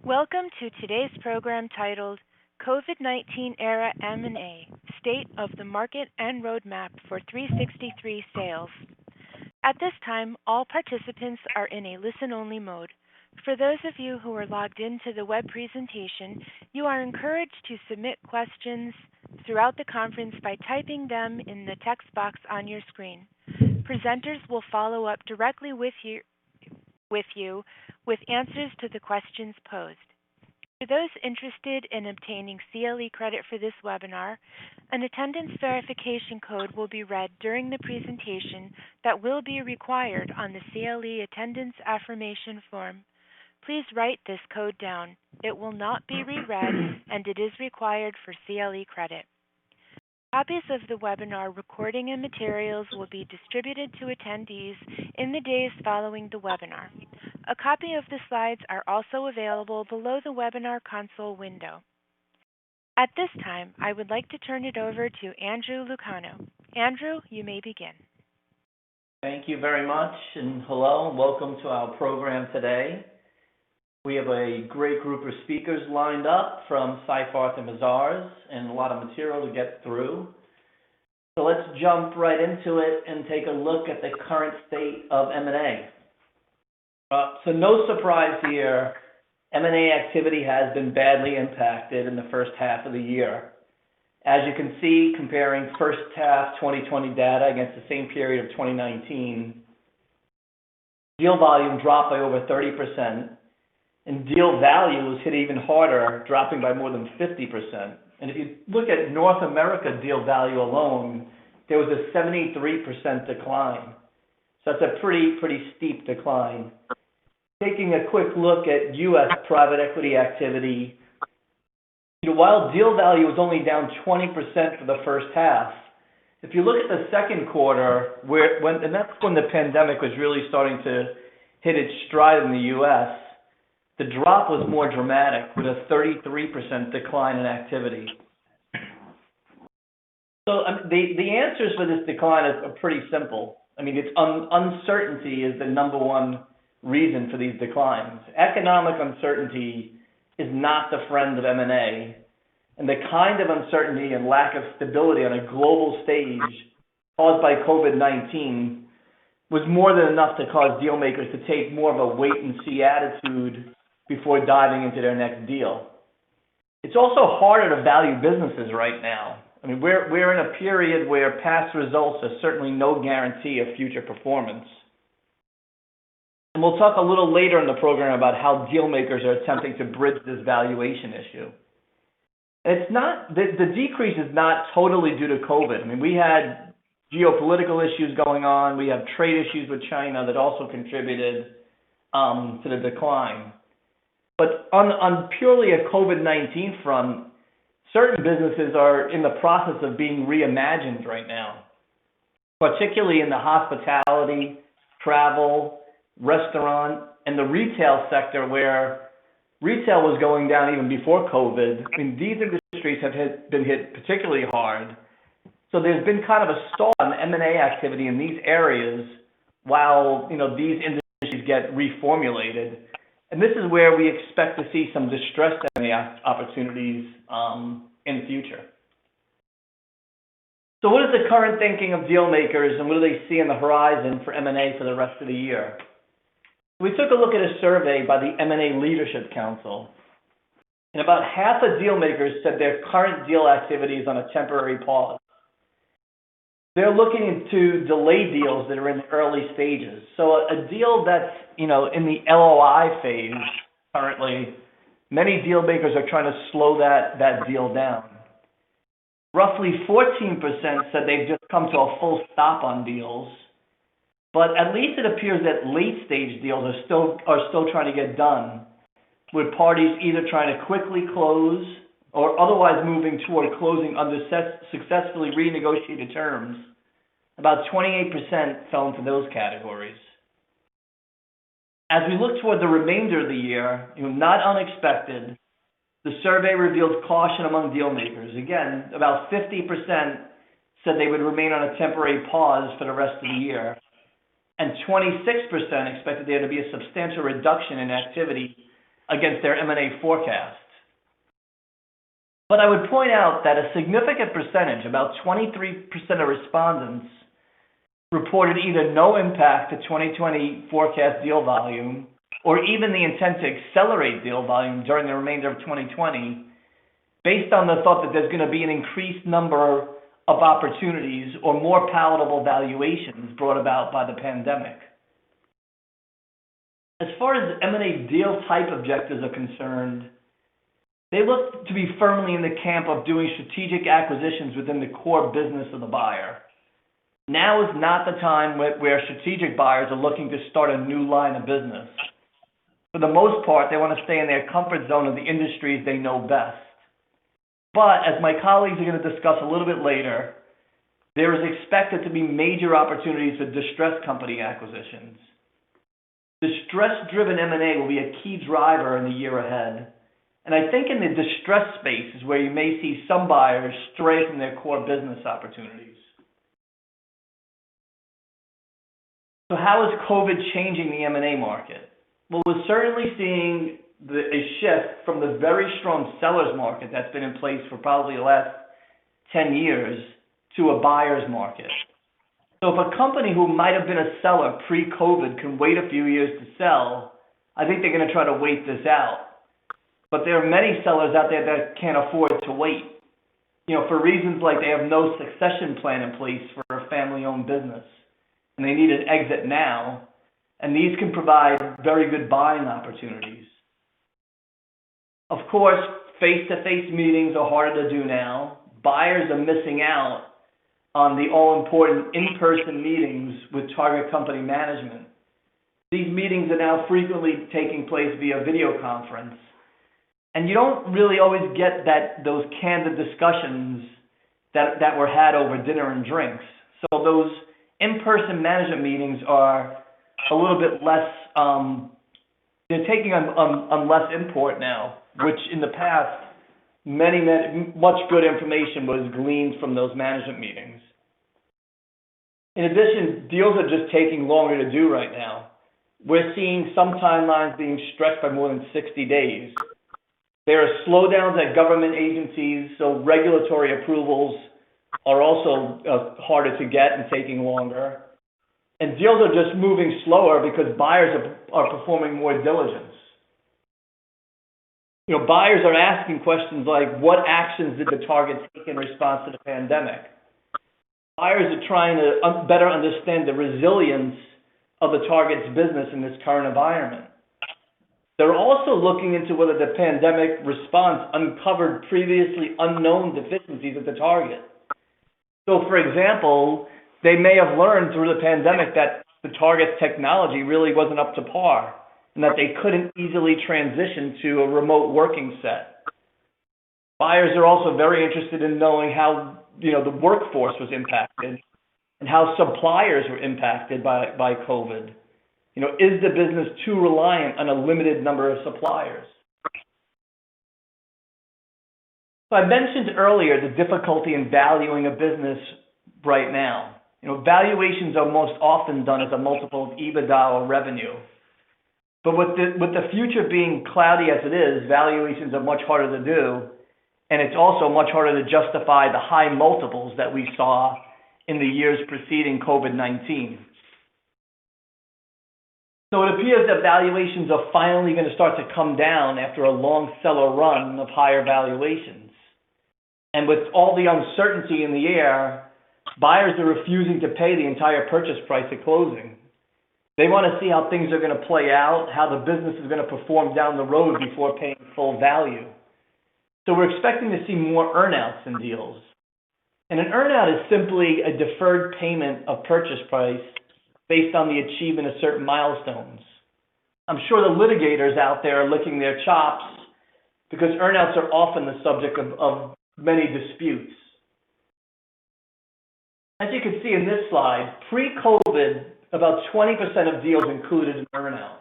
Welcome to today's program titled COVID-19 Era M&A, State of the Market and Roadmap for 363 Sales. At this time, all participants are in a listen-only mode. For those of you who are logged into the web presentation, you are encouraged to submit questions throughout the conference by typing them in the text box on your screen. Presenters will follow up directly with you with answers to the questions posed. For those interested in obtaining CLE credit for this webinar, an attendance verification code will be read during the presentation that will be required on the CLE attendance affirmation form. Please write this code down. It will not be reread and it is required for CLE credit. Copies of the webinar recording and materials will be distributed to attendees in the days following the webinar. A copy of the slides are also available below the webinar console window. At this time, I would like to turn it over to Andrew Lucano. Andrew, you may begin. Thank you very much, and hello, and welcome to our program today. We have a great group of speakers lined up from Seyfarth and Mazars, and a lot of material to get through. So let's jump right into it and take a look at the current state of M&A. So no surprise here, M&A activity has been badly impacted in the first half of the year. As you can see, comparing first half 2020 data against the same period of 2019, deal volume dropped by over 30%, and deal value was hit even harder, dropping by more than 50%. And if you look at North America deal value alone, there was a 73% decline. So that's a pretty steep decline. Taking a quick look at U.S. private equity activity, while deal value was only down 20% for the first half, if you look at the second quarter, and that's when the pandemic was really starting to hit its stride in the U.S., the drop was more dramatic, with a 33% decline in activity. So the answers for this decline are pretty simple. I mean, uncertainty is the number one reason for these declines. Economic uncertainty is not the friend of M&A, and the kind of uncertainty and lack of stability on a global stage caused by COVID-19 was more than enough to cause deal makers to take more of a wait-and-see attitude before diving into their next deal. It's also harder to value businesses right now. I mean, we're in a period where past results are certainly no guarantee of future performance. And we'll talk a little later in the program about how deal makers are attempting to bridge this valuation issue. It's not, the decrease is not totally due to COVID. I mean, we had geopolitical issues going on. We have trade issues with China that also contributed to the decline. But on purely a COVID-19 front, certain businesses are in the process of being reimagined right now, particularly in the hospitality, travel, restaurant, and the retail sector, where retail was going down even before COVID. I mean, these industries have been hit particularly hard. So there's been kind of a stall in M&A activity in these areas while these industries get reformulated. And this is where we expect to see some distressed M&A opportunities in the future. So what is the current thinking of deal makers, and what do they see on the horizon for M&A for the rest of the year? We took a look at a survey by the M&A Leadership Council, and about half of deal makers said their current deal activity is on a temporary pause. They're looking to delay deals that are in the early stages. So a deal that's in the LOI phase currently, many deal makers are trying to slow that deal down. Roughly 14% said they've just come to a full stop on deals. But at least it appears that late-stage deals are still trying to get done, with parties either trying to quickly close or otherwise moving toward closing under successfully renegotiated terms. About 28% fell into those categories. As we look toward the remainder of the year, not unexpected, the survey revealed caution among deal makers. Again, about 50% said they would remain on a temporary pause for the rest of the year, and 26% expected there to be a substantial reduction in activity against their M&A forecasts. But I would point out that a significant percentage, about 23% of respondents, reported either no impact to 2020 forecast deal volume or even the intent to accelerate deal volume during the remainder of 2020 based on the thought that there's going to be an increased number of opportunities or more palatable valuations brought about by the pandemic. As far as M&A deal type objectives are concerned, they look to be firmly in the camp of doing strategic acquisitions within the core business of the buyer. Now is not the time where strategic buyers are looking to start a new line of business. For the most part, they want to stay in their comfort zone of the industries they know best. But as my colleagues are going to discuss a little bit later, there is expected to be major opportunities for distressed company acquisitions. Distress-driven M&A will be a key driver in the year ahead. And I think in the distressed space is where you may see some buyers stray from their core business opportunities. So how is COVID changing the M&A market? Well, we're certainly seeing a shift from the very strong seller's market that's been in place for probably the last 10 years to a buyer's market. So if a company who might have been a seller pre-COVID can wait a few years to sell, I think they're going to try to wait this out. But there are many sellers out there that can't afford to wait, for reasons like they have no succession plan in place for a family-owned business, and they need an exit now, and these can provide very good buying opportunities. Of course, face-to-face meetings are harder to do now. Buyers are missing out on the all-important in-person meetings with target company management. These meetings are now frequently taking place via video conference. And you don't really always get those candid discussions that were had over dinner and drinks. So those in-person management meetings are a little bit less, they're taking on less import now, which in the past, much good information was gleaned from those management meetings. In addition, deals are just taking longer to do right now. We're seeing some timelines being stretched by more than 60 days. There are slowdowns at government agencies, so regulatory approvals are also harder to get and taking longer. And deals are just moving slower because buyers are performing more diligence. Buyers are asking questions like, what actions did the target take in response to the pandemic? Buyers are trying to better understand the resilience of the target's business in this current environment. They're also looking into whether the pandemic response uncovered previously unknown deficiencies at the target. So, for example, they may have learned through the pandemic that the target's technology really wasn't up to par and that they couldn't easily transition to a remote working set. Buyers are also very interested in knowing how the workforce was impacted and how suppliers were impacted by COVID. Is the business too reliant on a limited number of suppliers? So I mentioned earlier the difficulty in valuing a business right now. Valuations are most often done as a multiple of EBITDA or revenue. But with the future being cloudy as it is, valuations are much harder to do, and it's also much harder to justify the high multiples that we saw in the years preceding COVID-19. So it appears that valuations are finally going to start to come down after a long seller run of higher valuations. And with all the uncertainty in the air, buyers are refusing to pay the entire purchase price at closing. They want to see how things are going to play out, how the business is going to perform down the road before paying full value. So we're expecting to see more earnouts in deals. And an earnout is simply a deferred payment of purchase price based on the achievement of certain milestones. I'm sure the litigators out there are licking their chops because earnouts are often the subject of many disputes. As you can see in this slide, pre-COVID, about 20% of deals included an earnout.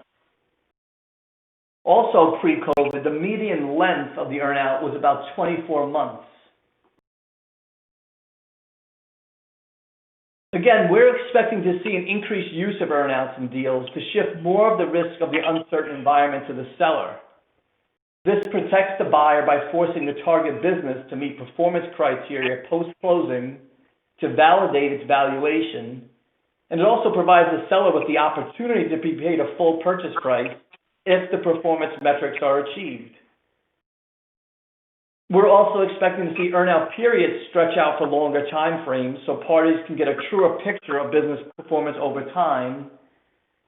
Also pre-COVID, the median length of the earnout was about 24 months. Again, we're expecting to see an increased use of earnouts in deals to shift more of the risk of the uncertain environment to the seller. This protects the buyer by forcing the target business to meet performance criteria post-closing to validate its valuation, and it also provides the seller with the opportunity to be paid a full purchase price if the performance metrics are achieved. We're also expecting to see earn-out periods stretch out for longer time frames so parties can get a truer picture of business performance over time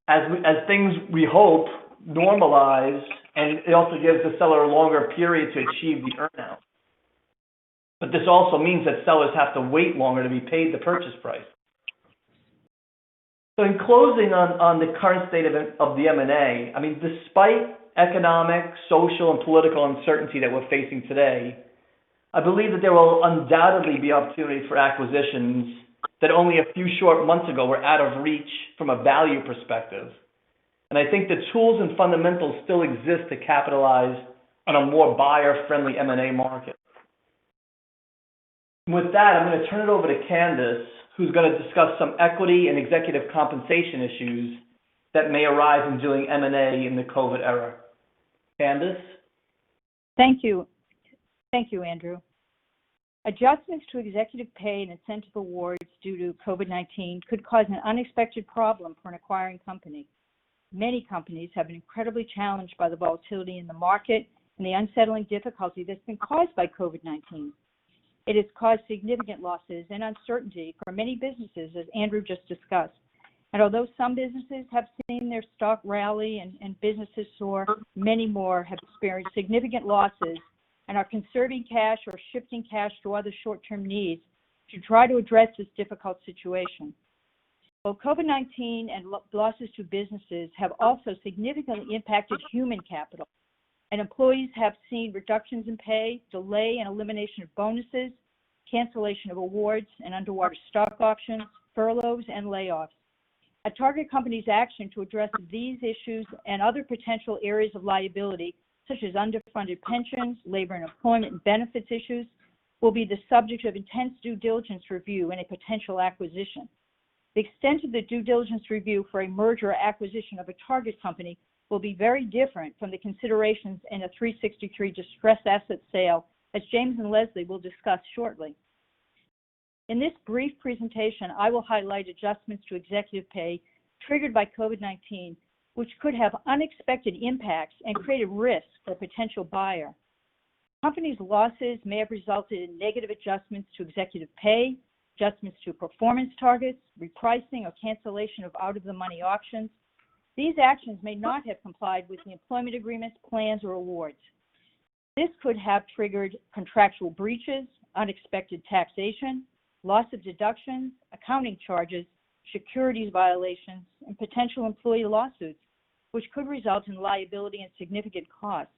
as things, we hope, normalize, and it also gives the seller a longer period to achieve the earn-out. But this also means that sellers have to wait longer to be paid the purchase price. So in closing on the current state of the M&A, I mean, despite economic, social, and political uncertainty that we're facing today, I believe that there will undoubtedly be opportunities for acquisitions that only a few short months ago were out of reach from a value perspective. And I think the tools and fundamentals still exist to capitalize on a more buyer-friendly M&A market. With that, I'm going to turn it over to Candace, who's going to discuss some equity and executive compensation issues that may arise in doing M&A in the COVID era. Candace? Thank you. Thank you, Andrew. Adjustments to executive pay and incentive awards due to COVID-19 could cause an unexpected problem for an acquiring company. Many companies have been incredibly challenged by the volatility in the market and the unsettling difficulty that's been caused by COVID-19. It has caused significant losses and uncertainty for many businesses, as Andrew just discussed. And although some businesses have seen their stock rally and businesses soar, many more have experienced significant losses and are conserving cash or shifting cash to other short-term needs to try to address this difficult situation. Well, COVID-19 and losses to businesses have also significantly impacted human capital, and employees have seen reductions in pay, delay and elimination of bonuses, cancellation of awards and underwater stock options, furloughs, and layoffs. A target company's action to address these issues and other potential areas of liability, such as underfunded pensions, labor and employment and benefits issues, will be the subject of intense due diligence review in a potential acquisition. The extent of the due diligence review for a merger or acquisition of a target company will be very different from the considerations in a 363 distressed asset sale, as James and Leslie will discuss shortly. In this brief presentation, I will highlight adjustments to executive pay triggered by COVID-19, which could have unexpected impacts and create a risk for a potential buyer. Companies' losses may have resulted in negative adjustments to executive pay, adjustments to performance targets, repricing or cancellation of out-of-the-money options. These actions may not have complied with the employment agreements, plans, or awards. This could have triggered contractual breaches, unexpected taxation, loss of deductions, accounting charges, securities violations, and potential employee lawsuits, which could result in liability and significant costs.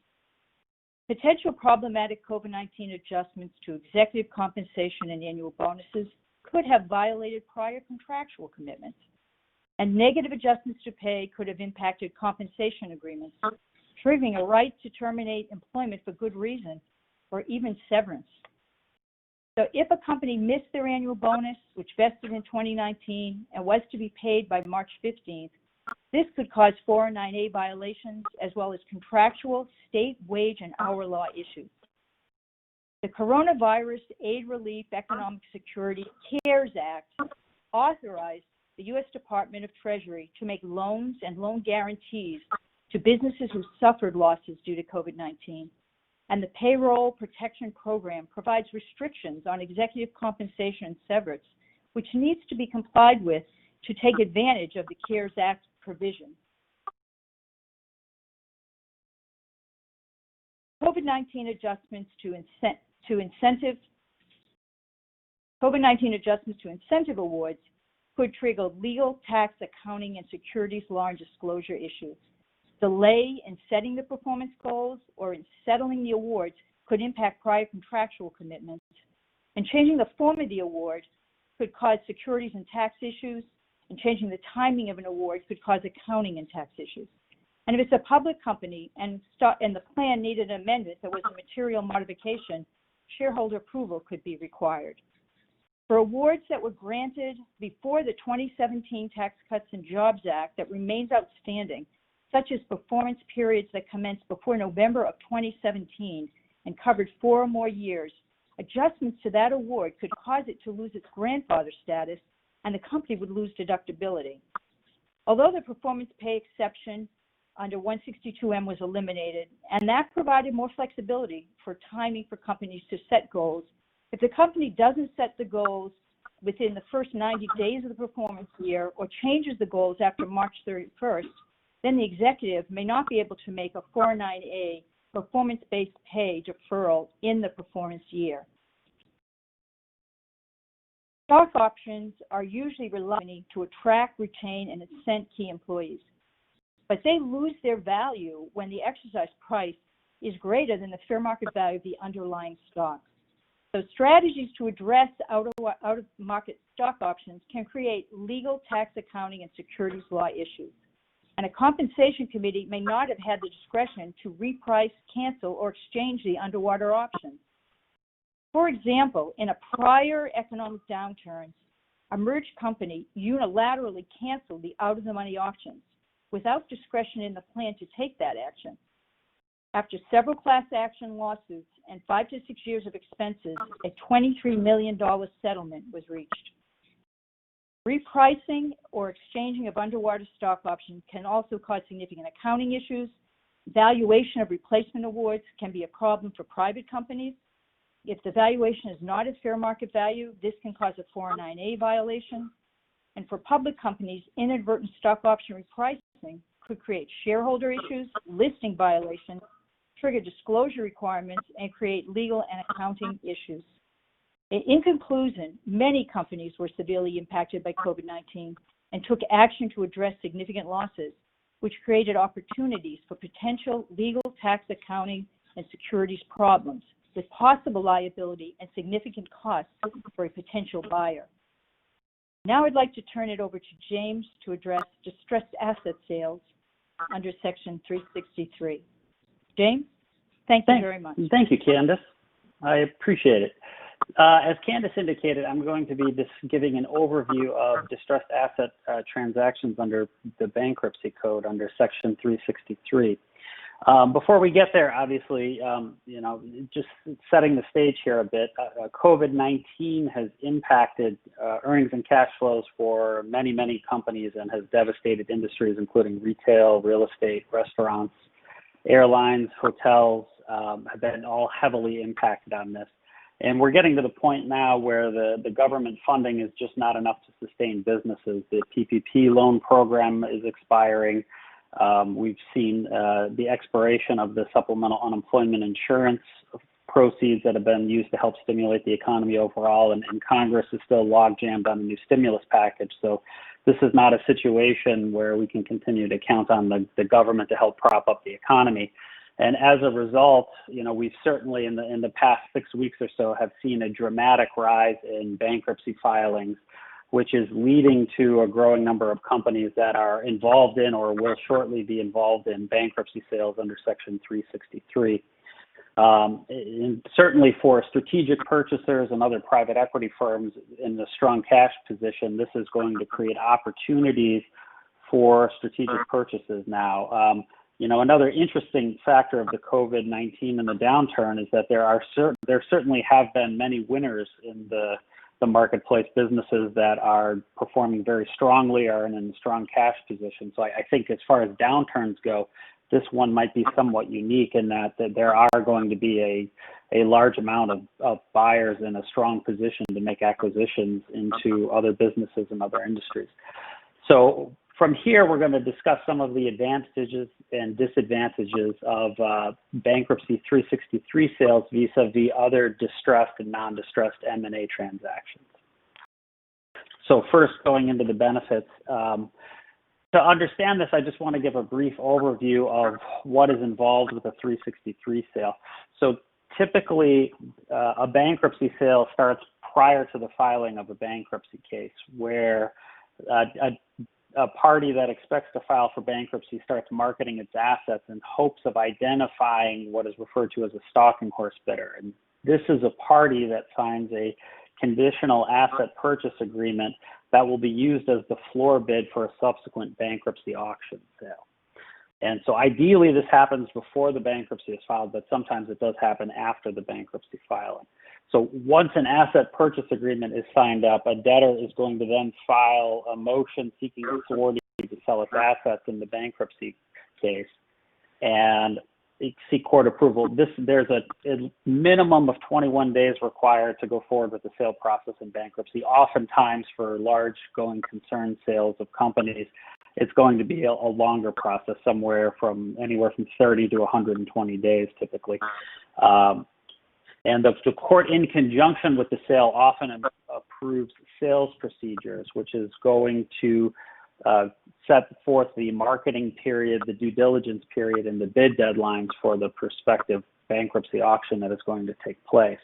Potential problematic COVID-19 adjustments to executive compensation and annual bonuses could have violated prior contractual commitments, and negative adjustments to pay could have impacted compensation agreements, triggering a right to terminate employment for good reason or even severance. So if a company missed their annual bonus, which vested in 2019 and was to be paid by March 15th, this could cause 409A violations as well as contractual, state, wage, and hour law issues. The Coronavirus Aid Relief Economic Security CARES Act authorized the U.S. Department of Treasury to make loans and loan guarantees to businesses who suffered losses due to COVID-19. And the Payroll Protection Program provides restrictions on executive compensation and severance, which needs to be complied with to take advantage of the CARES Act provision. COVID-19 adjustments to incentive awards could trigger legal, tax, accounting, and securities law and disclosure issues. Delay in setting the performance goals or in settling the awards could impact prior contractual commitments. And changing the form of the award could cause securities and tax issues, and changing the timing of an award could cause accounting and tax issues. And if it's a public company and the plan needed an amendment that was a material modification, shareholder approval could be required. For awards that were granted before the 2017 Tax Cuts and Jobs Act that remains outstanding, such as performance periods that commenced before November of 2017 and covered 4 or more years, adjustments to that award could cause it to lose its grandfather status and the company would lose deductibility. Although the performance pay exception under 162M was eliminated, and that provided more flexibility for timing for companies to set goals, if the company doesn't set the goals within the first 90 days of the performance year or changes the goals after March 31st, then the executive may not be able to make a 409A performance-based pay deferral in the performance year. Stock options are usually reliant to attract, retain, and incent key employees, but they lose their value when the exercise price is greater than the fair market value of the underlying stock. So strategies to address out-of-market stock options can create legal, tax, accounting, and securities law issues. And a compensation committee may not have had the discretion to reprice, cancel, or exchange the underwater options. For example, in a prior economic downturn, a merged company unilaterally canceled the out-of-the-money options without discretion in the plan to take that action. After several class action lawsuits and 5 to 6 years of expenses, a $23 million settlement was reached. Repricing or exchanging of underwater stock options can also cause significant accounting issues. Valuation of replacement awards can be a problem for private companies. If the valuation is not at fair market value, this can cause a 409A violation. And for public companies, inadvertent stock option repricing could create shareholder issues, listing violations, trigger disclosure requirements, and create legal and accounting issues. In conclusion, many companies were severely impacted by COVID-19 and took action to address significant losses, which created opportunities for potential legal, tax, accounting, and securities problems with possible liability and significant costs for a potential buyer. Now I'd like to turn it over to James to address distressed asset sales under Section 363. James, thank you very much. Thank you, Candace. I appreciate it. As Candace indicated, I'm going to be giving an overview of distressed asset transactions under the Bankruptcy Code under Section 363. Before we get there, obviously, just setting the stage here a bit, COVID-19 has impacted earnings and cash flows for many, many companies and has devastated industries, including retail, real estate, restaurants, airlines, hotels, have been all heavily impacted on this. And we're getting to the point now where the government funding is just not enough to sustain businesses. The PPP loan program is expiring. We've seen the expiration of the supplemental unemployment insurance proceeds that have been used to help stimulate the economy overall, and Congress is still logjammed on a new stimulus package. So this is not a situation where we can continue to count on the government to help prop up the economy. And as a result, we've certainly in the past 6 weeks or so have seen a dramatic rise in bankruptcy filings, which is leading to a growing number of companies that are involved in or will shortly be involved in bankruptcy sales under Section 363. And certainly for strategic purchasers and other private equity firms in a strong cash position, this is going to create opportunities for strategic purchases now. Another interesting factor of the COVID-19 and the downturn is that there certainly have been many winners in the marketplace, businesses that are performing very strongly, are in a strong cash position. So I think as far as downturns go, this one might be somewhat unique in that there are going to be a large amount of buyers in a strong position to make acquisitions into other businesses and other industries. So from here, we're going to discuss some of the advantages and disadvantages of bankruptcy 363 sales vis-a-vis other distressed and non-distressed M&A transactions. So first, going into the benefits. To understand this, I just want to give a brief overview of what is involved with a 363 sale. So typically, a bankruptcy sale starts prior to the filing of a bankruptcy case, where a party that expects to file for bankruptcy starts marketing its assets in hopes of identifying what is referred to as a stalking horse bidder. And this is a party that signs a conditional asset purchase agreement that will be used as the floor bid for a subsequent bankruptcy auction sale. And so ideally this happens before the bankruptcy is filed, but sometimes it does happen after the bankruptcy filing. So once an asset purchase agreement is signed up, a debtor is going to then file a motion seeking authority to sell its assets in the bankruptcy case and seek court approval. There's a minimum of 21 days required to go forward with the sale process in bankruptcy. Oftentimes for large going concern sales of companies, it's going to be a longer process, anywhere from 30 to 120 days typically. And the court, in conjunction with the sale, often approves sales procedures, which is going to set forth the marketing period, the due diligence period, and the bid deadlines for the prospective bankruptcy auction that is going to take place.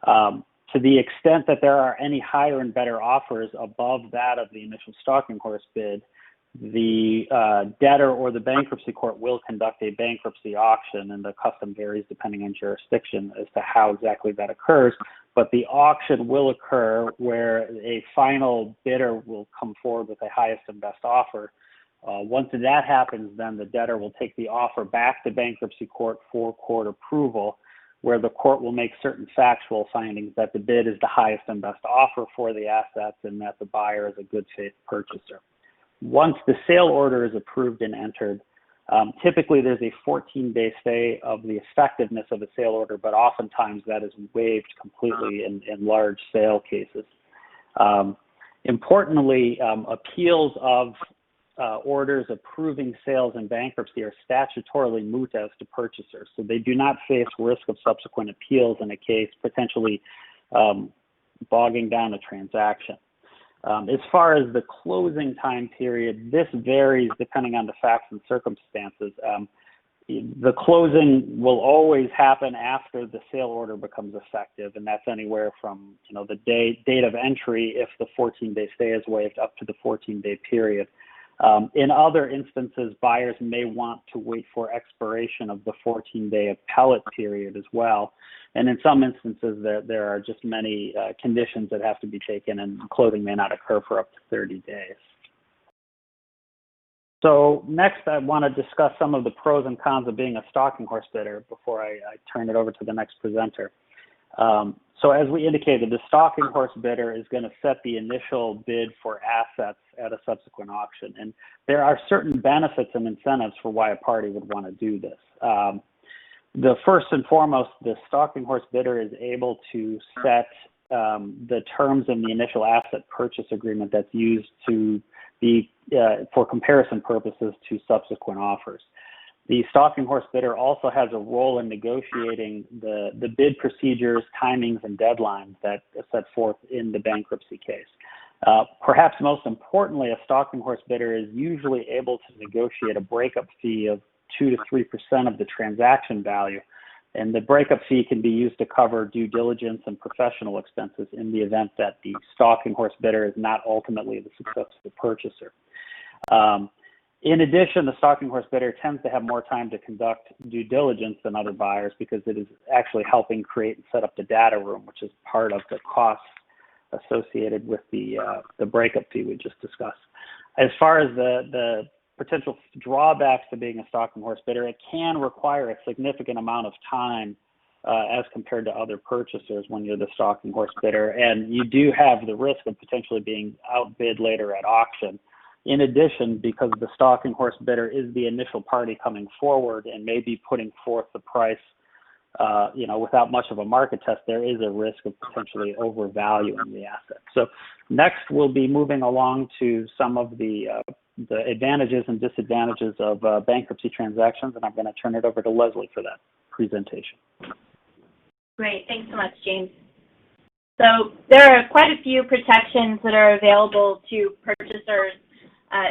To the extent that there are any higher and better offers above that of the initial stalking horse bid, the debtor or the bankruptcy court will conduct a bankruptcy auction, and the custom varies depending on jurisdiction as to how exactly that occurs. But the auction will occur where a final bidder will come forward with the highest and best offer. Once that happens, then the debtor will take the offer back to bankruptcy court for court approval, where the court will make certain factual findings that the bid is the highest and best offer for the assets and that the buyer is a good faith purchaser. Once the sale order is approved and entered, typically there's a 14-day stay of the effectiveness of a sale order, but oftentimes that is waived completely in large sale cases. Importantly, appeals of orders approving sales in bankruptcy are statutorily moot as to purchasers, so they do not face risk of subsequent appeals in a case potentially bogging down a transaction. As far as the closing time period, this varies depending on the facts and circumstances. The closing will always happen after the sale order becomes effective, and that's anywhere from the date of entry, if the 14-day stay is waived, up to the 14-day period. In other instances, buyers may want to wait for expiration of the 14-day appellate period as well. And in some instances, there are just many conditions that have to be taken, and closing may not occur for up to 30 days. So next, I want to discuss some of the pros and cons of being a stalking horse bidder before I turn it over to the next presenter. So as we indicated, the stalking horse bidder is going to set the initial bid for assets at a subsequent auction. And there are certain benefits and incentives for why a party would want to do this. The first and foremost, the stalking horse bidder is able to set the terms in the initial asset purchase agreement that's used to be for comparison purposes to subsequent offers. The stalking horse bidder also has a role in negotiating the bid procedures, timings, and deadlines that are set forth in the bankruptcy case. Perhaps most importantly, a stalking horse bidder is usually able to negotiate a breakup fee of 2 to 3% of the transaction value, and the breakup fee can be used to cover due diligence and professional expenses in the event that the stalking horse bidder is not ultimately the successful purchaser. In addition, the stalking horse bidder tends to have more time to conduct due diligence than other buyers because it is actually helping create and set up the data room, which is part of the costs associated with the breakup fee we just discussed. As far as the potential drawbacks to being a stalking horse bidder, it can require a significant amount of time as compared to other purchasers when you're the stalking horse bidder, and you do have the risk of potentially being outbid later at auction. In addition, because the stalking horse bidder is the initial party coming forward and may be putting forth the price, without much of a market test, there is a risk of potentially overvaluing the asset. So next, we'll be moving along to some of the advantages and disadvantages of bankruptcy transactions, and I'm going to turn it over to Leslie for that presentation. Great, thanks so much, James. So there are quite a few protections that are available to purchasers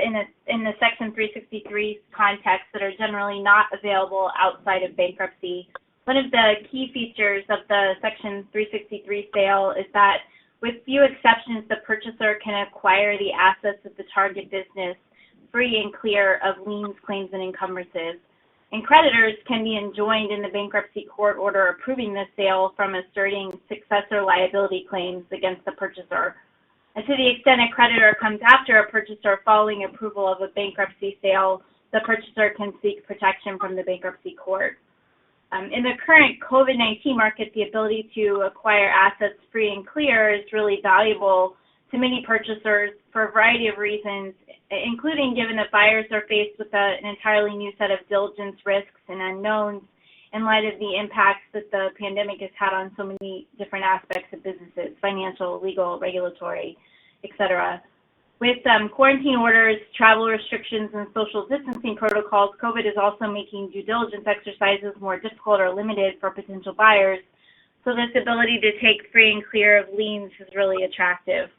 in the Section 363 context that are generally not available outside of bankruptcy. One of the key features of the Section 363 sale is that, with few exceptions, the purchaser can acquire the assets of the target business free and clear of liens, claims, and encumbrances. And creditors can be enjoined in the bankruptcy court order approving the sale from asserting successor liability claims against the purchaser. And to the extent a creditor comes after a purchaser following approval of a bankruptcy sale, the purchaser can seek protection from the bankruptcy court. In the current COVID-19 market, the ability to acquire assets free and clear is really valuable to many purchasers for a variety of reasons, including given that buyers are faced with an entirely new set of diligence risks and unknowns in light of the impacts that the pandemic has had on so many different aspects of businesses, financial, legal, regulatory, etc. With quarantine orders, travel restrictions, and social distancing protocols, COVID is also making due diligence exercises more difficult or limited for potential buyers. So this ability to take free and clear of liens is really attractive.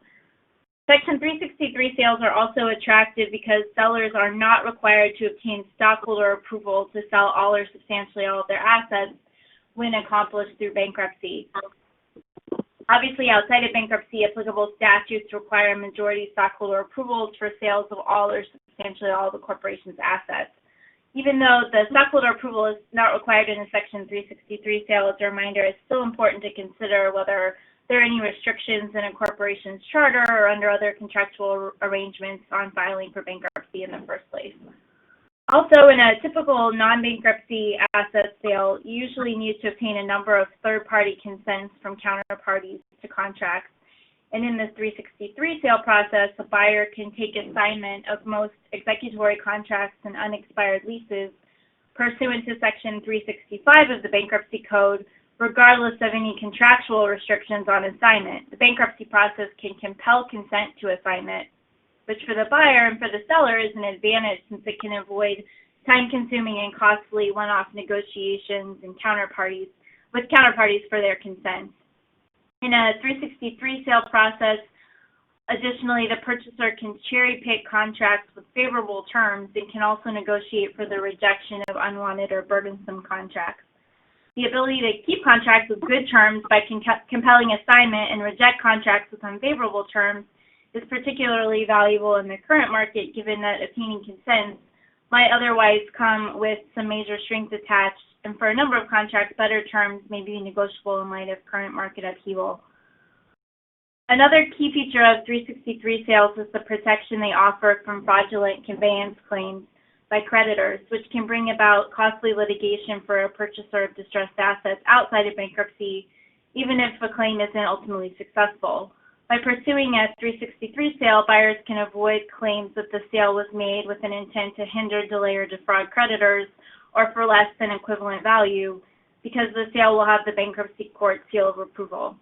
Section 363 sales are also attractive because sellers are not required to obtain stockholder approval to sell all or substantially all of their assets when accomplished through bankruptcy. Obviously, outside of bankruptcy, applicable statutes require majority stockholder approvals for sales of all or substantially all of the corporation's assets. Even though the stockholder approval is not required in a Section 363 sale, as a reminder, it's still important to consider whether there are any restrictions in a corporation's charter or under other contractual arrangements on filing for bankruptcy in the first place. Also, in a typical non-bankruptcy asset sale, you usually need to obtain a number of third-party consents from counterparties to contracts. And in the 363 sale process, a buyer can take assignment of most executory contracts and unexpired leases pursuant to Section 365 of the Bankruptcy Code, regardless of any contractual restrictions on assignment. The bankruptcy process can compel consent to assignment, which for the buyer and for the seller is an advantage since it can avoid time-consuming and costly one-off negotiations and counterparties for their consent. In a 363 sale process, additionally, the purchaser can cherry-pick contracts with favorable terms and can also negotiate for the rejection of unwanted or burdensome contracts. The ability to keep contracts with good terms by compelling assignment and reject contracts with unfavorable terms is particularly valuable in the current market, given that obtaining consents might otherwise come with some major strings attached, and for a number of contracts, better terms may be negotiable in light of current market upheaval. Another key feature of 363 sales is the protection they offer from fraudulent conveyance claims by creditors, which can bring about costly litigation for a purchaser of distressed assets outside of bankruptcy, even if a claim isn't ultimately successful. By pursuing a 363 sale, buyers can avoid claims that the sale was made with an intent to hinder, delay, or defraud creditors, or for less than equivalent value, because the sale will have the bankruptcy court seal of approval.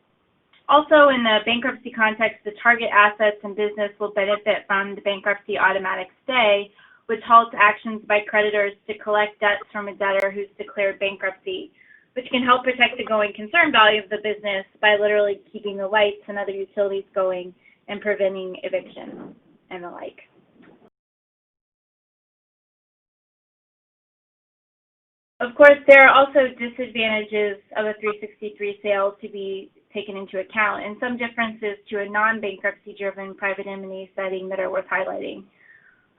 Also, in the bankruptcy context, the target assets and business will benefit from the bankruptcy automatic stay, which halts actions by creditors to collect debts from a debtor who's declared bankruptcy, which can help protect the going concern value of the business by literally keeping the lights and other utilities going and preventing eviction and the like. Of course, there are also disadvantages of a 363 sale to be taken into account, and some differences to a non-bankruptcy driven private M&A setting that are worth highlighting.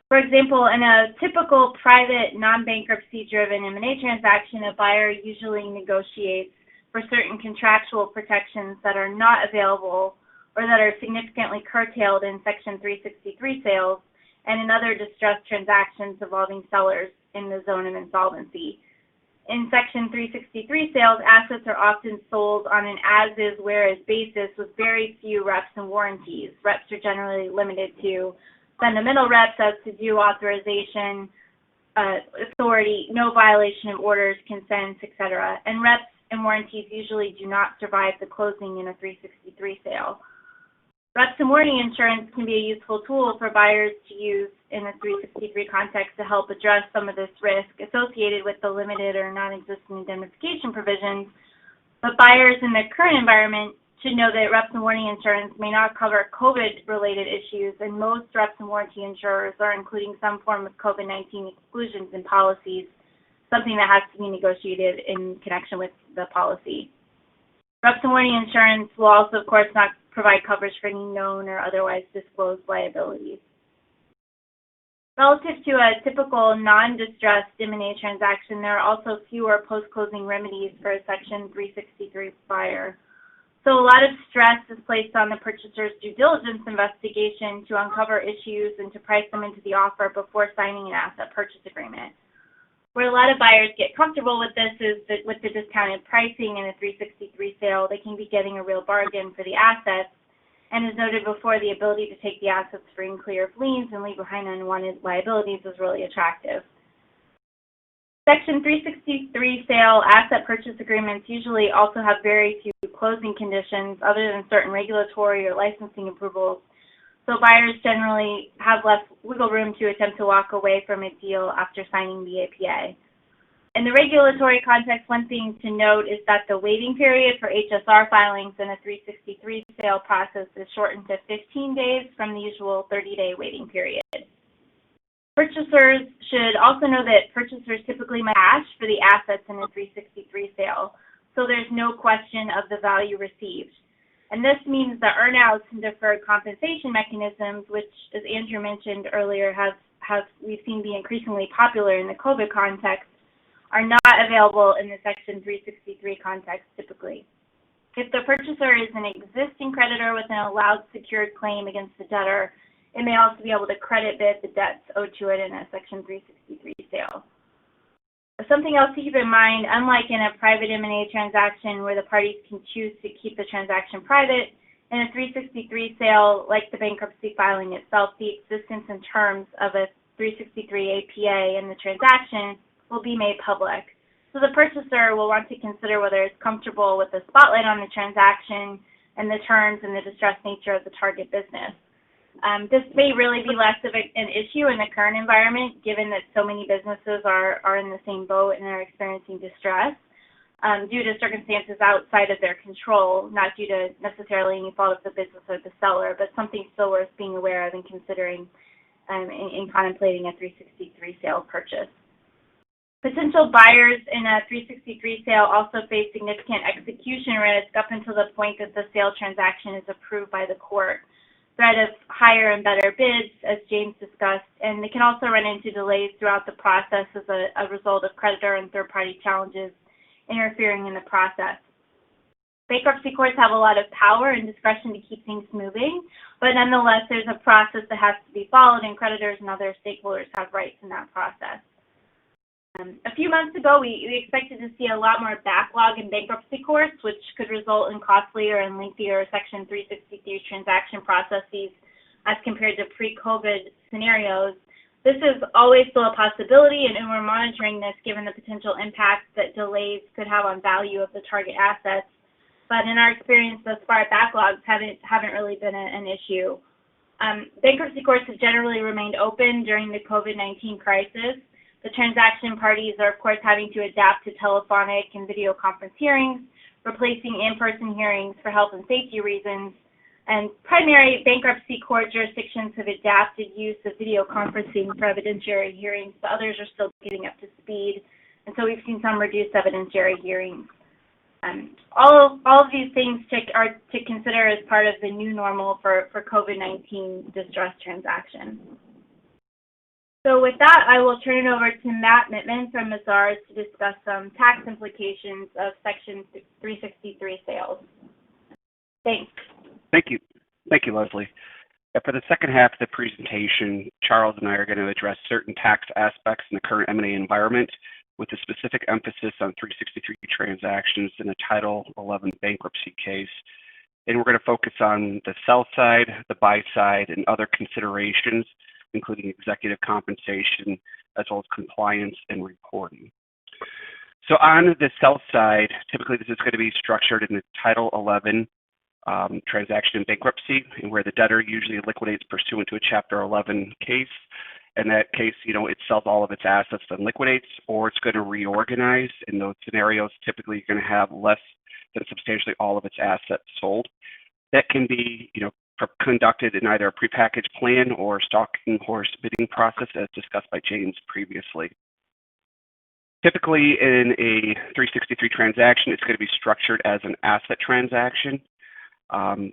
For example, in a typical private, non-bankruptcy driven M&A transaction, a buyer usually negotiates for certain contractual protections that are not available or that are significantly curtailed in Section 363 sales and in other distressed transactions involving sellers in the zone of insolvency. In Section 363 sales, assets are often sold on an as-is, whereas basis with very few reps and warranties. Reps are generally limited to fundamental reps as to due authorization, authority, no violation of orders, consents, etc. And reps and warranties usually do not survive the closing in a 363 sale. Reps and warranty insurance can be a useful tool for buyers to use in a 363 context to help address some of this risk associated with the limited or non-existent indemnification provisions. But buyers in the current environment should know that reps and warranty insurance may not cover COVID-related issues, and most reps and warranty insurers are including some form of COVID-19 exclusions in policies, something that has to be negotiated in connection with the policy. Reps and warranty insurance will also, of course, not provide coverage for any known or otherwise disclosed liabilities. Relative to a typical non-distressed M&A transaction, there are also fewer post-closing remedies for a Section 363 buyer. So a lot of stress is placed on the purchaser's due diligence investigation to uncover issues and to price them into the offer before signing an asset purchase agreement. Where a lot of buyers get comfortable with this is that with the discounted pricing in a 363 sale, they can be getting a real bargain for the assets. And as noted before, the ability to take the assets free and clear of liens and leave behind unwanted liabilities is really attractive. Section 363 sale asset purchase agreements usually also have very few closing conditions other than certain regulatory or licensing approvals, so buyers generally have less wiggle room to attempt to walk away from a deal after signing the APA. In the regulatory context, one thing to note is that the waiting period for HSR filings in a 363 sale process is shortened to 15 days from the usual 30-day waiting period. Purchasers should also know that purchasers typically must cash for the assets in a 363 sale, so there's no question of the value received. And this means that earnouts and deferred compensation mechanisms, which, as Andrew mentioned earlier, we've seen be increasingly popular in the COVID context, are not available in the Section 363 context typically. If the purchaser is an existing creditor with an allowed secured claim against the debtor, it may also be able to credit bid the debts owed to it in a Section 363 sale. Something else to keep in mind, unlike in a private M&A transaction where the parties can choose to keep the transaction private, in a 363 sale, like the bankruptcy filing itself, the existence and terms of a 363 APA in the transaction will be made public. So the purchaser will want to consider whether it's comfortable with the spotlight on the transaction and the terms and the distressed nature of the target business. This may really be less of an issue in the current environment, given that so many businesses are in the same boat and are experiencing distress due to circumstances outside of their control, not due to necessarily any fault of the business or the seller, but something still worth being aware of and considering in contemplating a 363 sale purchase. Potential buyers in a 363 sale also face significant execution risk up until the point that the sale transaction is approved by the court. Threat of higher and better bids, as James discussed, and they can also run into delays throughout the process as a result of creditor and third-party challenges interfering in the process. Bankruptcy courts have a lot of power and discretion to keep things moving, but nonetheless, there's a process that has to be followed, and creditors and other stakeholders have rights in that process. A few months ago, we expected to see a lot more backlog in bankruptcy courts, which could result in costlier and lengthier Section 363 transaction processes as compared to pre-COVID scenarios. This is always still a possibility, and we're monitoring this given the potential impact that delays could have on value of the target assets. But in our experience thus far, backlogs haven't really been an issue. Bankruptcy courts have generally remained open during the COVID-19 crisis. The transaction parties are, of course, having to adapt to telephonic and video conference hearings, replacing in-person hearings for health and safety reasons. And primary bankruptcy court jurisdictions have adapted use of video conferencing for evidentiary hearings, but others are still getting up to speed. And so we've seen some reduced evidentiary hearings. All of these things are to consider as part of the new normal for COVID-19 distress transactions. So with that, I will turn it over to Matt Mittman from Mazars to discuss some tax implications of Section 363 sales. Thanks. Thank you. Thank you, Leslie. For the second half of the presentation, Charles and I are going to address certain tax aspects in the current M&A environment with a specific emphasis on 363 transactions in a Title 11 bankruptcy case. And we're going to focus on the sell side, the buy side, and other considerations, including executive compensation, as well as compliance and reporting. So on the sell side, typically this is going to be structured in a Title 11 transaction in bankruptcy, and where the debtor usually liquidates pursuant to a Chapter 11 case. In that case, it sells all of its assets and liquidates, or it's going to reorganize. In those scenarios, typically you're going to have less than substantially all of its assets sold. That can be, conducted in either a prepackaged plan or stalking horse bidding process, as discussed by James previously. Typically, in a 363 transaction, it's going to be structured as an asset transaction.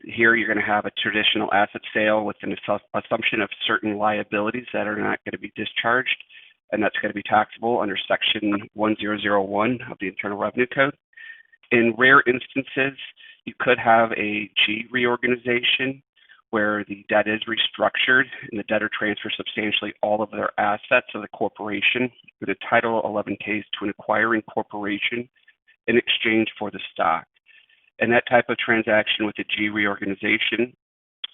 Here, you're going to have a traditional asset sale with an assumption of certain liabilities that are not going to be discharged, and that's going to be taxable under Section 1001 of the Internal Revenue Code. In rare instances, You could have a G reorganization where the debt is restructured and the debtor transfers substantially all of their assets of the corporation with a Title 11 case to an acquiring corporation in exchange for the stock. In that type of transaction with the G reorganization,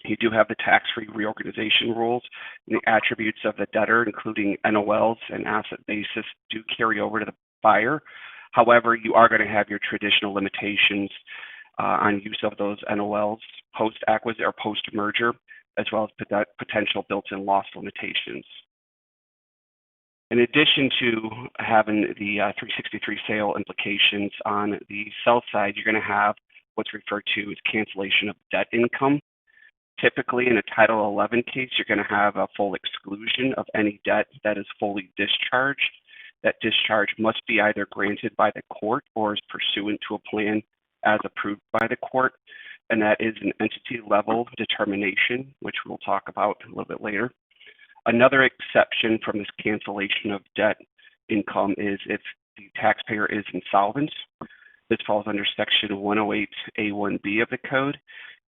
you do have the tax-free reorganization rules, and the attributes of the debtor, including NOLs and asset basis, do carry over to the buyer. However, you are going to have your traditional limitations on use of those NOLs post-acquisition or post-merger, as well as potential built-in loss limitations. In addition to having the 363 sale implications on the sell side, you're going to have what's referred to as cancellation of debt income. Typically, in a Title 11 case, you're going to have a full exclusion of any debt that is fully discharged. That discharge must be either granted by the court or is pursuant to a plan as approved by the court, and that is an entity-level determination, which we'll talk about a little bit later. Another exception from this cancellation of debt income is if the taxpayer is insolvent. This falls under Section 108A1B of the Code,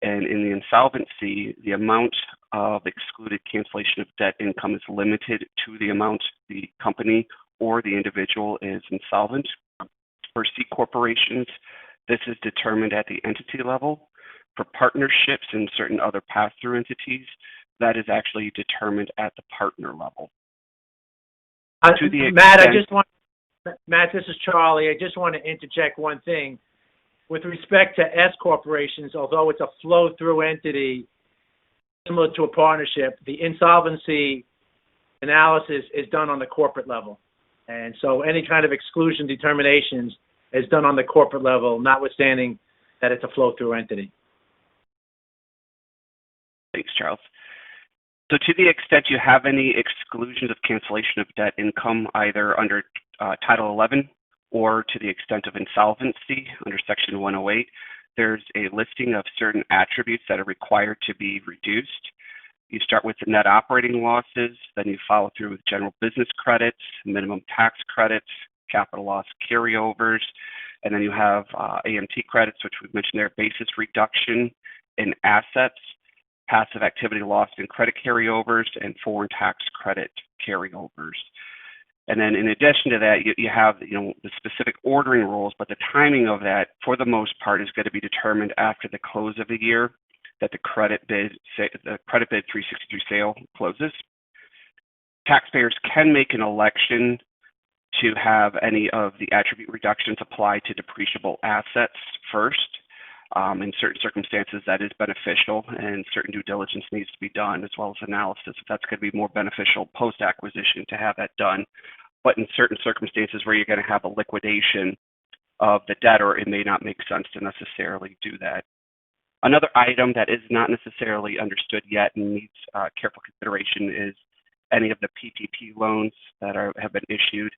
and in the insolvency, the amount of excluded cancellation of debt income is limited to the amount the company or the individual is insolvent. For C corporations, this is determined at the entity level. For partnerships and certain other pass-through entities, that is actually determined at the partner level. Matt, this is Charlie. I just want to interject one thing. With respect to S corporations, although it's a flow-through entity similar to a partnership, the insolvency analysis is done on the corporate level. And so any kind of exclusion determinations is done on the corporate level, notwithstanding that it's a flow-through entity. Thanks, Charles. So to the extent you have any exclusions of cancellation of debt income, either under Title 11 or to the extent of insolvency under Section 108, there's a listing of certain attributes that are required to be reduced. You start with the net operating losses, then you follow through with general business credits, minimum tax credits, capital loss carryovers, and then you have AMT credits, which we've mentioned there, basis reduction in assets, passive activity loss and credit carryovers, and foreign tax credit carryovers. And then in addition to that, you have the specific ordering rules, but the timing of that, for the most part, is going to be determined after the close of the year that the credit bid 363 sale closes. Taxpayers can make an election to have any of the attribute reductions apply to depreciable assets first. In certain circumstances, that is beneficial, and certain due diligence needs to be done, as well as analysis. If that's going to be more beneficial post-acquisition to have that done. But in certain circumstances where you're going to have a liquidation of the debtor, it may not make sense to necessarily do that. Another item that is not necessarily understood yet and needs careful consideration is any of the PPP loans that have been issued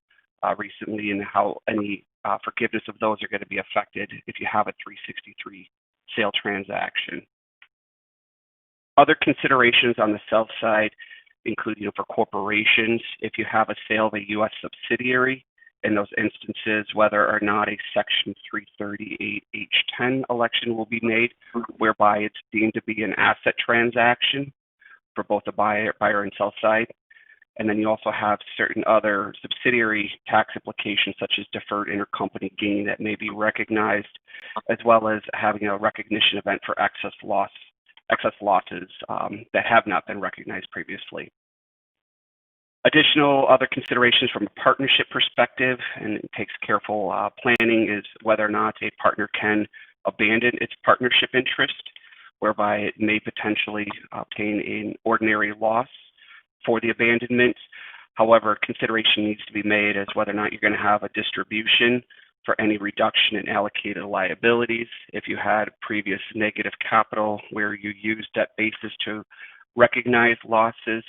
recently, and how any forgiveness of those are going to be affected if you have a 363 sale transaction. Other considerations on the sell side include, for corporations, if you have a sale of a U.S. subsidiary, in those instances, whether or not a Section 338H10 election will be made, whereby it's deemed to be an asset transaction for both the buyer and sell side. And then you also have certain other subsidiary tax implications, such as deferred intercompany gain that may be recognized, as well as having a recognition event for excess losses that have not been recognized previously. Additional other considerations from a partnership perspective, and it takes careful planning, is whether or not a partner can abandon its partnership interest, whereby it may potentially obtain an ordinary loss for the abandonment. However, consideration needs to be made as whether or not you're going to have a distribution for any reduction in allocated liabilities. If you had previous negative capital where you used debt basis to recognize losses,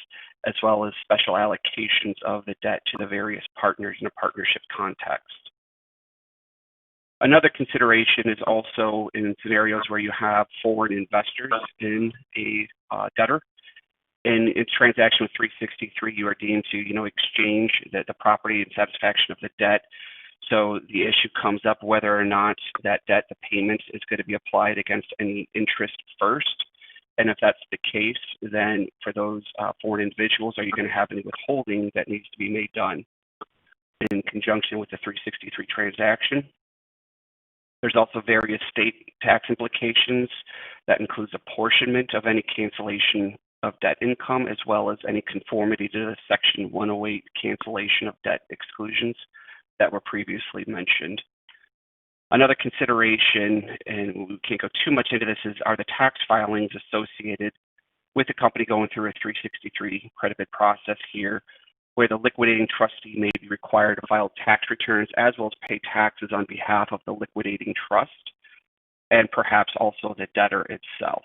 as well as special allocations of the debt to the various partners in a partnership context. Another consideration is also in scenarios where you have foreign investors in a debtor. In its transaction with 363, you are deemed to, exchange the property in satisfaction of the debt So the issue comes up whether or not that debt, the payment, is going to be applied against any interest first. And if that's the case, then for those foreign individuals, are you going to have any withholding that needs to be made done in conjunction with the 363 transaction? There's also various state tax implications that includes apportionment of any cancellation of debt income, as well as any conformity to the Section 108 cancellation of debt exclusions that were previously mentioned. Another consideration, and we can't go too much into this, are the tax filings associated with the company going through a 363 credit bid process here, where the liquidating trustee may be required to file tax returns as well as pay taxes on behalf of the liquidating trust, and perhaps also the debtor itself.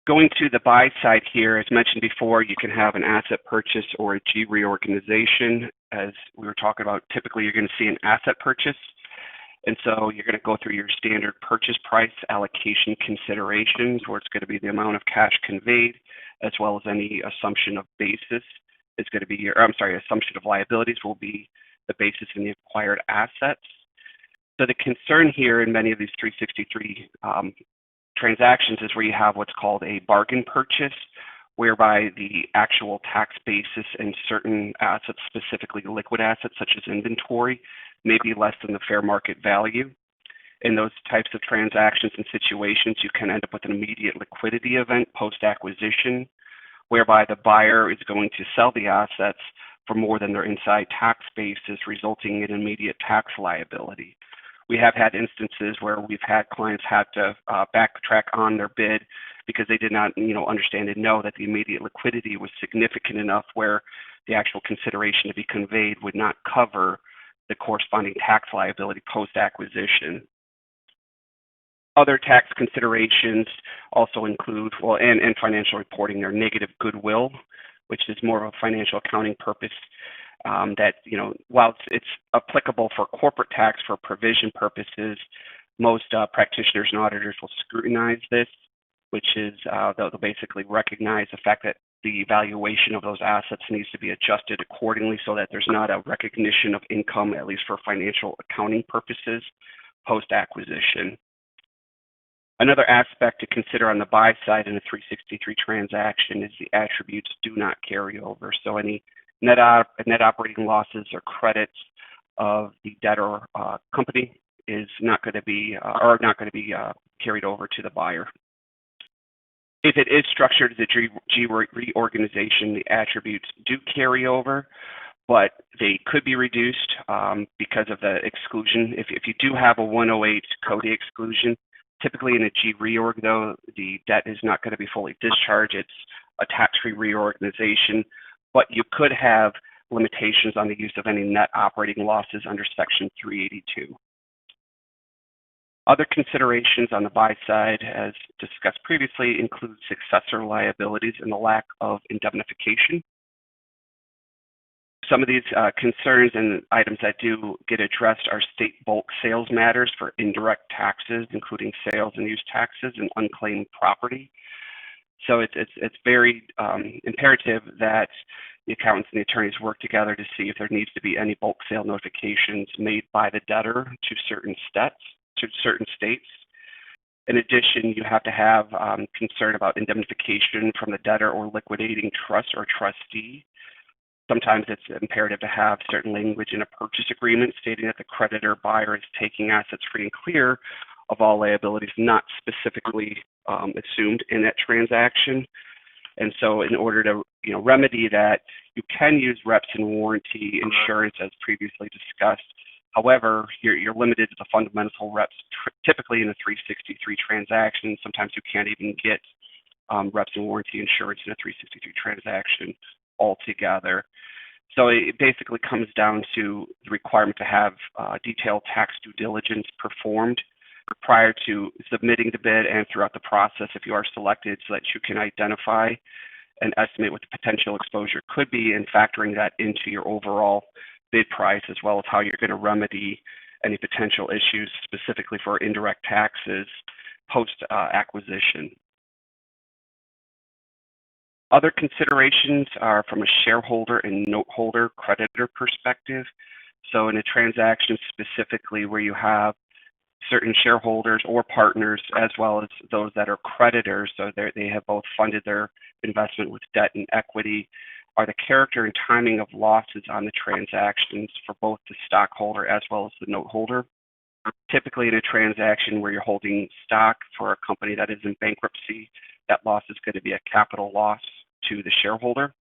Going to the buy side here, as mentioned before, you can have an asset purchase or a G reorganization. As we were talking about, typically you're going to see an asset purchase. And so you're going to go through your standard purchase price allocation considerations, where it's going to be the amount of cash conveyed, as well as any assumption of basis is going to be assumption of liabilities will be the basis in the acquired assets. So the concern here in many of these 363 transactions is where you have what's called a bargain purchase, whereby the actual tax basis in certain assets, specifically liquid assets such as inventory, may be less than the fair market value. In those types of transactions and situations, you can end up with an immediate liquidity event post-acquisition, whereby the buyer is going to sell the assets for more than their inside tax basis, resulting in immediate tax liability. We have had instances where we've had clients have to backtrack on their bid because they did not, understand and know that the immediate liquidity was significant enough where the actual consideration to be conveyed would not cover the corresponding tax liability post-acquisition. Other tax considerations also include, and financial reporting, their negative goodwill, which is more of a financial accounting purpose. That, while it's applicable for corporate tax for provision purposes, most practitioners and auditors will scrutinize this, which is they'll basically recognize the fact that the valuation of those assets needs to be adjusted accordingly so that there's not a recognition of income, at least for financial accounting purposes, post-acquisition. Another aspect to consider on the buy side in a 363 transaction is the attributes do not carry over. So any net operating losses or credits of the debtor company is not going to be carried over to the buyer. If it is structured as a G reorganization, the attributes do carry over, but they could be reduced because of the exclusion. If you do have a 108 CODI exclusion, typically in a G reorg, though, the debt is not going to be fully discharged. It's a tax-free reorganization, but you could have limitations on the use of any net operating losses under Section 382. Other considerations on the buy side, as discussed previously, include successor liabilities and the lack of indemnification. Some of these concerns and items that do get addressed are state bulk sales matters for indirect taxes, including sales and use taxes and unclaimed property. So it's very imperative that the accountants and the attorneys work together to see if there needs to be any bulk sale notifications made by the debtor to certain states. In addition, you have to have concern about indemnification from the debtor or liquidating trust or trustee. Sometimes it's imperative to have certain language in a purchase agreement stating that the creditor buyer is taking assets free and clear of all liabilities not specifically assumed in that transaction. And so in order to remedy that, you can use reps and warranty insurance as previously discussed. However, you're limited to the fundamental reps. Typically in a 363 transaction, sometimes you can't even get reps and warranty insurance in a 363 transaction altogether. So it basically comes down to the requirement to have detailed tax due diligence performed prior to submitting the bid and throughout the process if you are selected, so that you can identify and estimate what the potential exposure could be and factoring that into your overall bid price, as well as how you're going to remedy any potential issues specifically for indirect taxes post acquisition. Other considerations are from a shareholder and note holder creditor perspective. So in a transaction specifically where you have certain shareholders or partners as well as those that are creditors, so they have both funded their investment with debt and equity, are the character and timing of losses on the transactions for both the stockholder as well as the note holder. Typically in a transaction where you're holding stock for a company that is in bankruptcy, that loss is going to be a capital loss to the shareholder.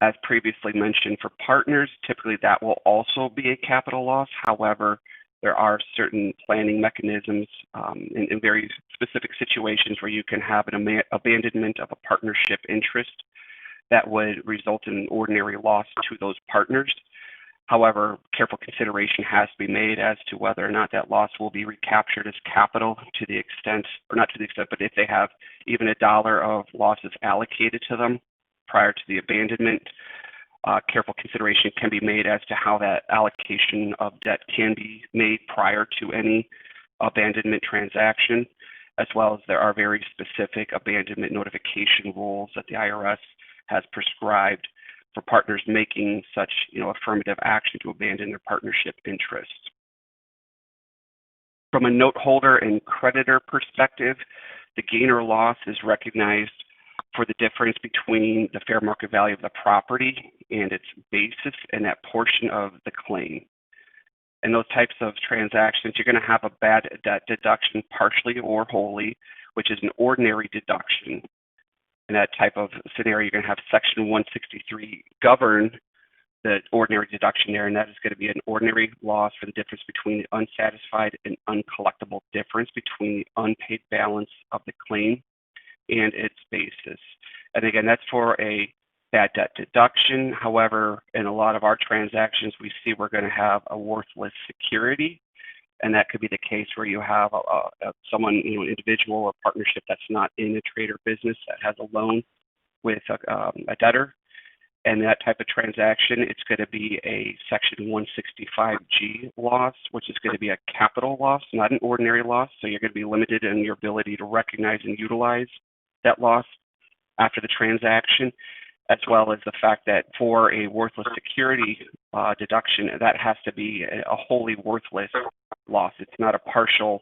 As previously mentioned, for partners, typically that will also be a capital loss. However, there are certain planning mechanisms in very specific situations where you can have an abandonment of a partnership interest that would result in an ordinary loss to those partners. However, careful consideration has to be made as to whether or not that loss will be recaptured as capital to the extent, or not to the extent, but if they have even $1 of losses allocated to them prior to the abandonment, careful consideration can be made as to how that allocation of debt can be made prior to any abandonment transaction, as well as there are very specific abandonment notification rules that the IRS has prescribed for partners making such, affirmative action to abandon their partnership interest. From a note holder and creditor perspective, the gain or loss is recognized for the difference between the fair market value of the property and its basis and that portion of the claim. In those types of transactions, you're going to have a bad debt deduction partially or wholly, which is an ordinary deduction. In that type of scenario, you're going to have Section 163 govern the ordinary deduction there, and that is going to be an ordinary loss for the difference between the unsatisfied and uncollectible difference between the unpaid balance of the claim and its basis. And again, that's for a bad debt deduction. However, in a lot of our transactions, we see we're going to have a worthless security. And that could be the case where you have someone, individual or partnership that's not in a trade or business that has a loan with a debtor. And that type of transaction, it's going to be a Section 165G loss, which is going to be a capital loss, not an ordinary loss. So you're going to be limited in your ability to recognize and utilize that loss after the transaction, as well as the fact that for a worthless security deduction, that has to be a wholly worthless loss. It's not a partial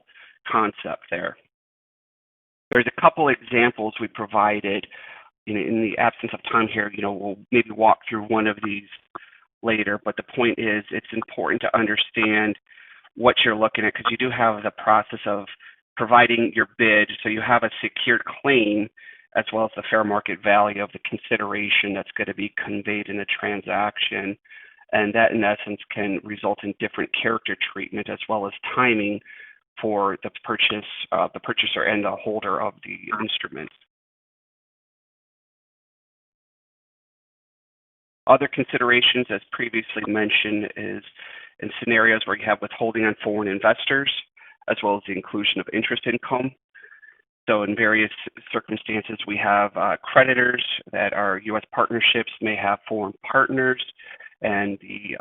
concept there. There's a couple examples we provided. In the absence of time here, we'll maybe walk through one of these later, but the point is it's important to understand what you're looking at because you do have the process of providing your bid, so you have a secured claim as well as the fair market value of the consideration that's going to be conveyed in a transaction. And that, in essence, can result in different character treatment as well as timing for the purchaser and the holder of the instrument. Other considerations, as previously mentioned, is in scenarios where you have withholding on foreign investors, as well as the inclusion of interest income. So in various circumstances, we have creditors that are U.S. partnerships may have foreign partners, and the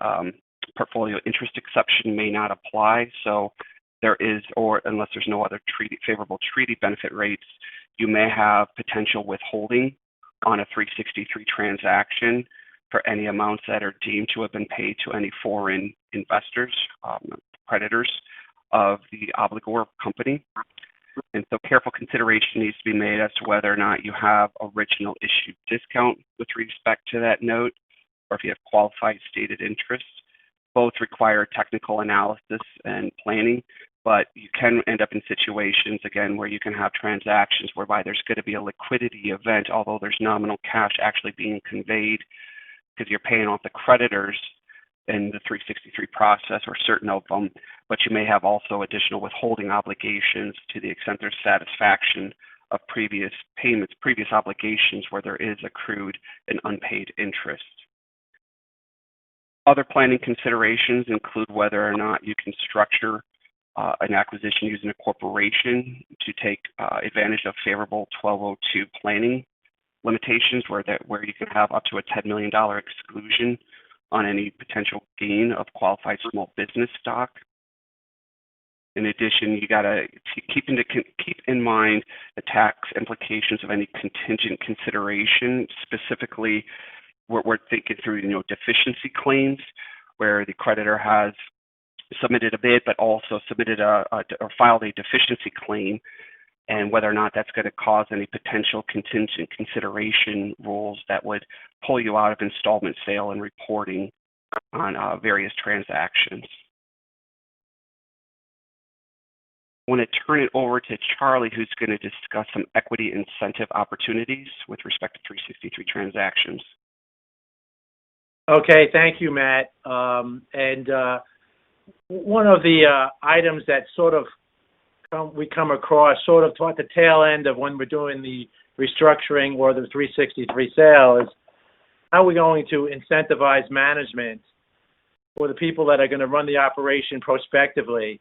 portfolio interest exception may not apply. So there is, or unless there's no other favorable treaty benefit rates, you may have potential withholding on a 363 transaction for any amounts that are deemed to have been paid to any foreign investors, creditors of the obligor company. And so careful consideration needs to be made as to whether or not you have original issue discount with respect to that note, or if you have qualified stated interest. Both require technical analysis and planning, but you can end up in situations, again, where you can have transactions whereby there's going to be a liquidity event, although there's nominal cash actually being conveyed because you're paying off the creditors in the 363 process, or certain of them, but you may have also additional withholding obligations to the extent there's satisfaction of previous payments, previous obligations where there is accrued and unpaid interest. Other planning considerations include whether or not you can structure an acquisition using a corporation to take advantage of favorable 1202 planning limitations where you can have up to a $10 million exclusion on any potential gain of qualified small business stock. In addition, you got to keep in mind the tax implications of any contingent consideration. Specifically, we're thinking through, deficiency claims, where the creditor has submitted a bid, but also submitted or filed a deficiency claim, and whether or not that's going to cause any potential contingent consideration rules that would pull you out of installment sale and reporting on various transactions. I want to turn it over to Charlie, who's going to discuss some equity incentive opportunities with respect to 363 transactions. Okay, thank you, Matt. One of the items that we come across toward the tail end of when we're doing the restructuring or the 363 sale is how we're going to incentivize management for the people that are going to run the operation prospectively.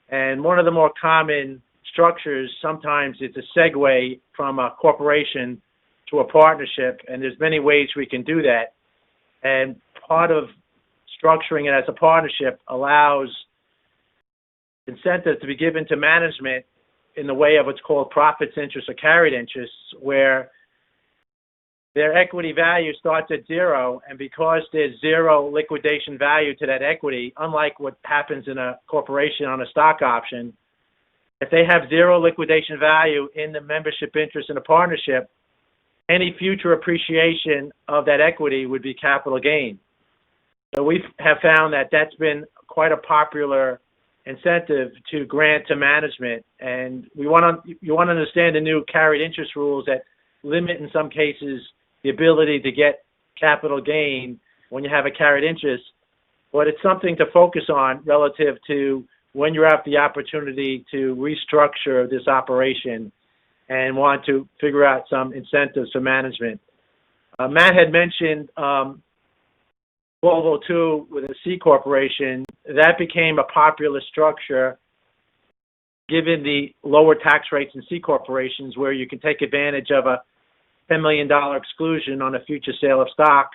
And one of the more common structures, sometimes it's a segue from a corporation to a partnership, and there's many ways we can do that. And part of structuring it as a partnership allows incentives to be given to management in the way of what's called profits interest or carried interests, where their equity value starts at zero, and because there's zero liquidation value to that equity, unlike what happens in a corporation on a stock option, if they have zero liquidation value in the membership interest in a partnership, any future appreciation of that equity would be capital gain. So we have found that that's been quite a popular incentive to grant to management, and you want to understand the new carried interest rules that limit, in some cases, the ability to get capital gain when you have a carried interest, but it's something to focus on relative to when you have the opportunity to restructure this operation and want to figure out some incentives for management. Matt had mentioned 1202 with a C corporation. That became a popular structure given the lower tax rates in C corporations, where you can take advantage of a $10 million exclusion on a future sale of stock.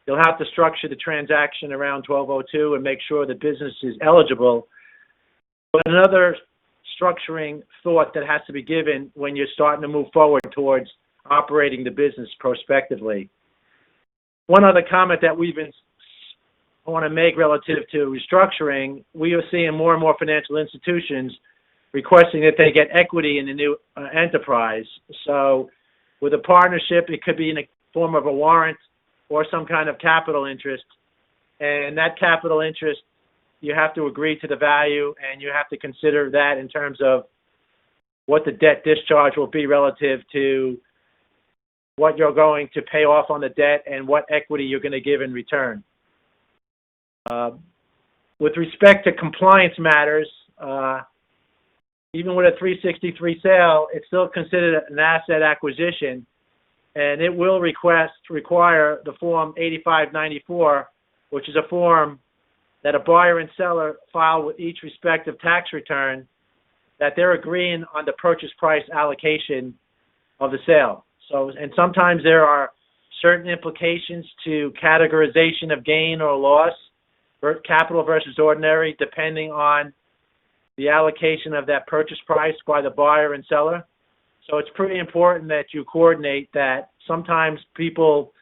You'll have to structure the transaction around 1202 and make sure the business is eligible. But another structuring thought that has to be given when you're starting to move forward towards operating the business prospectively. One other comment that I want to make relative to restructuring, we are seeing more and more financial institutions requesting that they get equity in the new enterprise. So with a partnership, it could be in the form of a warrant or some kind of capital interest. And that capital interest, you have to agree to the value, and you have to consider that in terms of what the debt discharge will be relative to what you're going to pay off on the debt and what equity you're going to give in return. With respect to compliance matters, even with a 363 sale, it's still considered an asset acquisition, and it will require the Form 8594, which is a form that a buyer and seller file with each respective tax return, that they're agreeing on the purchase price allocation of the sale. So, and sometimes there are certain implications to categorization of gain or loss, capital versus ordinary, depending on the allocation of that purchase price by the buyer and seller. So it's pretty important that you coordinate that. Sometimes people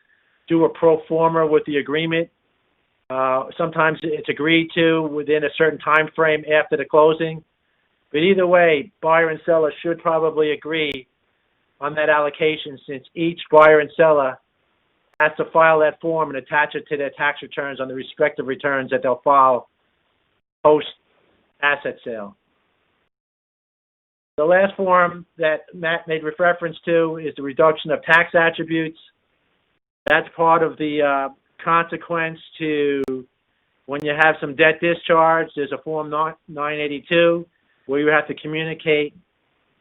do a pro forma with the agreement. Sometimes it's agreed to within a certain time frame after the closing. But either way, buyer and seller should probably agree on that allocation, since each buyer and seller has to file that form and attach it to their tax returns on the respective returns that they'll file post-asset sale. The last form that Matt made reference to is the reduction of tax attributes. That's part of the consequence to when you have some debt discharge. There's a Form 982 where you have to communicate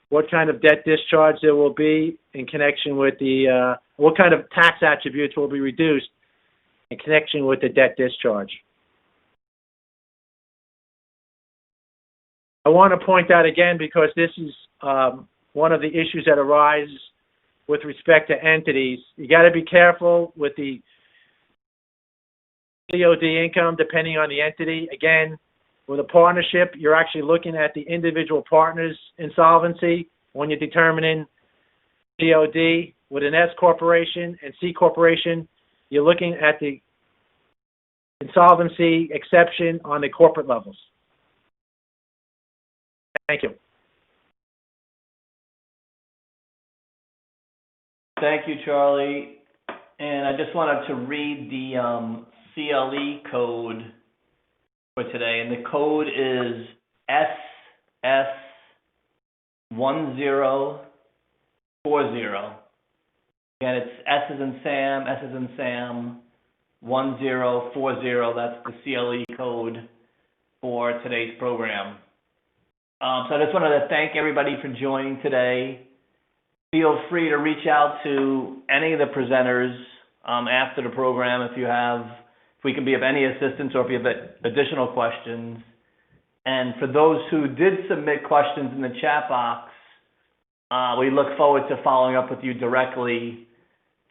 what kind of debt discharge there will be in connection with the, what kind of tax attributes will be reduced in connection with the debt discharge. I want to point out again, because this is one of the issues that arise with respect to entities. You got to be careful with the COD income depending on the entity. Again, With a partnership, you're actually looking at the individual partner's insolvency when you're determining COD. With an S corporation and C corporation, you're looking at the insolvency exception on the corporate levels. Thank you. Thank you, Charlie. And I just wanted to read the CLE code for today. And the code is SS1040. Again, it's S as in Sam, 1040. That's the CLE code for today's program. So I just wanted to thank everybody for joining today. Feel free to reach out to any of the presenters after the program if we can be of any assistance or if you have additional questions. And for those who did submit questions in the chat box, we look forward to following up with you directly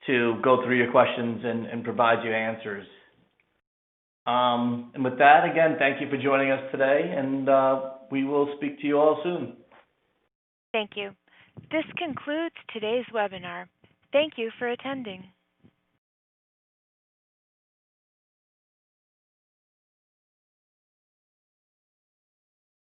to go through your questions and provide you answers. And with that, again, thank you for joining us today, and we will speak to you all soon. Thank you. This concludes today's webinar. Thank you for attending.